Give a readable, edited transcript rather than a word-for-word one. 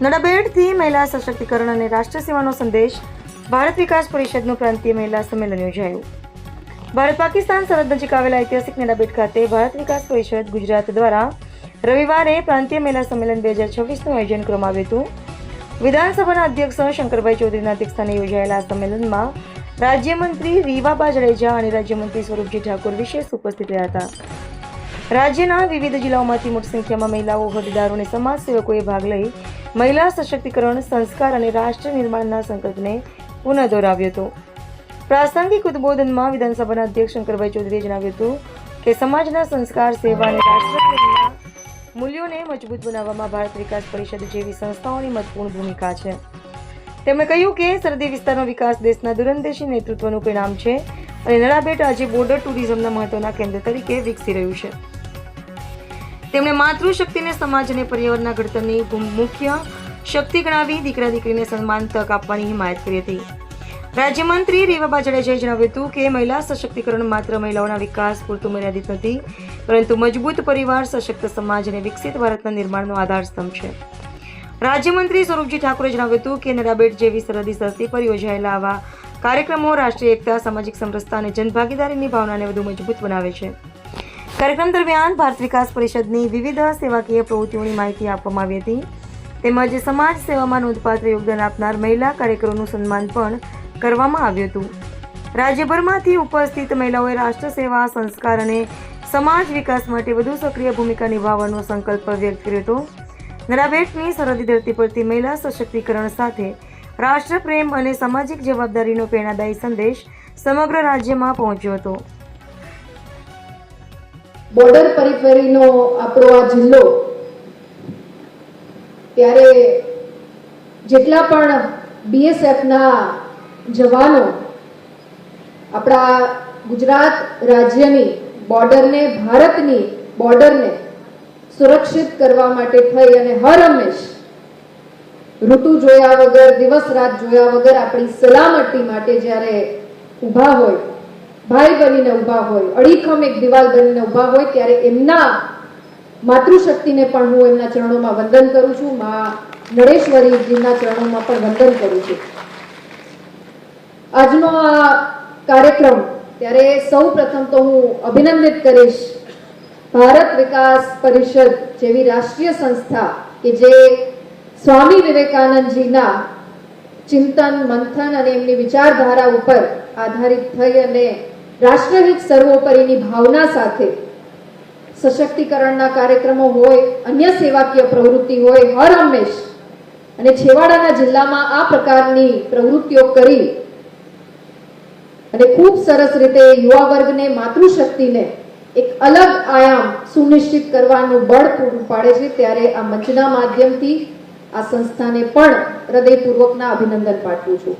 નડાબેડથી મહિલા સશક્તિકરણ અને રાષ્ટ્ર સેવાનો સંદેશ ભારત વિકાસ પરિષદનું પ્રાંતીય મહિલા સંમેલન યોજાયું. ભારત પાકિસ્તાન સરહદ નજીક આવેલા ઐતિહાસિક નડાબેડ ખાતે ભારત વિકાસ પરિષદ ગુજરાત દ્વારા રવિવારે પ્રાંતીય મહિલા સંમેલન 2026નું આયોજન કરવામાં આવ્યું હતું. વિધાનસભાના અધ્યક્ષ શંકરભાઈ ચૌધરીના અધ્યક્ષસ્થાને યોજાયેલા આ સંમેલનમાં રાજ્યમંત્રી રીવાબા જાડેજા અને રાજ્યમંત્રી સ્વરૂપજી ઠાકોર વિશેષ ઉપસ્થિત રહ્યા હતા. રાજ્યના વિવિધ જિલ્લાઓમાંથી મોટી સંખ્યામાં મહિલાઓ, હોદ્દેદારો અને સમાજસેવકોએ ભાગ લઈ મહિલા સશક્તિકરણ, સંસ્કાર અને રાષ્ટ્ર નિર્માણના સંકલ્પને પુનઃ દોહરાવ્યો હતો. પ્રાસંગિક ઉદ્બોધનમાં વિધાનસભાના અધ્યક્ષ શંકરભાઈ ચૌધરીએ જણાવ્યું હતું કે સમાજના સંસ્કાર, સેવા અને રાષ્ટ્રપ્રેમના મૂલ્યોને મજબૂત બનાવવામાં ભારત વિકાસ પરિષદ જેવી સંસ્થાઓની મહત્વપૂર્ણ ભૂમિકા છે. તેમણે કહ્યું કે સરહદી વિસ્તારનો વિકાસ દેશના દૂરંદેશી નેતૃત્વનું પરિણામ છે અને નડાબેડ આજે બોર્ડર ટુરિઝમના મહત્વના કેન્દ્ર તરીકે વિકસી રહ્યું છે. તેમણે માતૃશક્તિને સમાજ અને પર્યાવરણના ઘડતરની મુખ્ય શક્તિ ગણાવી દીકરા દીકરીને સન્માન તક આપવાની હિમાયત કરી હતી. રાજ્યમંત્રી રીવાબા જાડેજાએ જણાવ્યું હતું કે મહિલા સશક્તિકરણ માત્ર મહિલાઓના વિકાસ પૂરતું મર્યાદિત નથી, પરંતુ મજબૂત પરિવાર, સશક્ત સમાજ અને વિકસિત ભારતના નિર્માણનો આધારસ્તંભ છે. રાજ્યમંત્રી સ્વરૂપજી ઠાકોરે જણાવ્યું હતું કે નડાબેડ જેવી સરહદી ધરતી પર યોજાયેલા આવા કાર્યક્રમો રાષ્ટ્રીય એકતા, સામાજિક સમરસતા અને જનભાગીદારીની ભાવનાને વધુ મજબૂત બનાવે છે. કાર્યક્રમ દરમિયાન ભારત વિકાસ પરિષદની વિવિધ સેવાકીય પ્રવૃત્તિઓની માહિતી આપવામાં આવી હતી. તેમજ સમાજ સેવામાં નોંધપાત્ર યોગદાન આપનાર મહિલા કાર્યકરોનું સન્માન પણ કરવામાં આવ્યું હતું. રાજ્યભરમાંથી ઉપસ્થિત મહિલાઓએ રાષ્ટ્ર સેવા, સંસ્કાર અને સમાજ વિકાસ માટે વધુ સક્રિય ભૂમિકા નિભાવવાનો સંકલ્પ વ્યક્ત કર્યો હતો. નડાબેડની સરહદી ધરતી પરથી મહિલા સશક્તિકરણ સાથે રાષ્ટ્રપ્રેમ અને સામાજિક જવાબદારીનો પ્રેરણાદાયી સંદેશ સમગ્ર રાજ્યમાં પહોંચ્યો હતો. બોર્ડર પરિફેરીનો આપણો આ જિલ્લો, ત્યારે જેટલા પણ બીએસએફના જવાનો આપણા ગુજરાત રાજ્યની બોર્ડરને, ભારતની બોર્ડરને સુરક્ષિત કરવા માટે થઈ અને હર હંમેશ ઋતુ જોયા વગર, દિવસ રાત જોયા વગર આપણી સલામતી માટે જ્યારે ઊભા હોય, ભાઈ બનીને ઊભા હોય, અડીખમ એક દિવાલ બનીને ઊભા હોય, ત્યારે એમના માતૃશક્તિને પણ હું એમના ચરણોમાં વંદન કરું છું. મા નળેશ્વરીજીના ચરણોમાં પણ વંદન કરું છું. આજનો આ કાર્યક્રમ, ત્યારે સૌ પ્રથમ તો હું અભિનંદિત કરીશ ભારત વિકાસ પરિષદ જેવી રાષ્ટ્રીય સંસ્થા કે જે સ્વામી વિવેકાનંદજીના ચિંતન, મંથન અને એમની વિચારધારા ઉપર આધારિત થઈ અને રાષ્ટ્રહિત સર્વોપરીની ભાવના સાથે સશક્તિકરણના કાર્યક્રમો હોય, અન્ય સેવાકીય પ્રવૃત્તિ હોય, હર હંમેશ અને છેવાડાના જિલ્લામાં આ પ્રકારની પ્રવૃત્તિઓ કરી અને ખૂબ સરસ રીતે યુવા વર્ગને, માતૃશક્તિને એક અલગ આયામ સુનિશ્ચિત કરવાનું બળ પૂરું પાડે છે. ત્યારે આ મંચના માધ્યમથી આ સંસ્થાને પણ હૃદયપૂર્વકના અભિનંદન પાઠવું છું.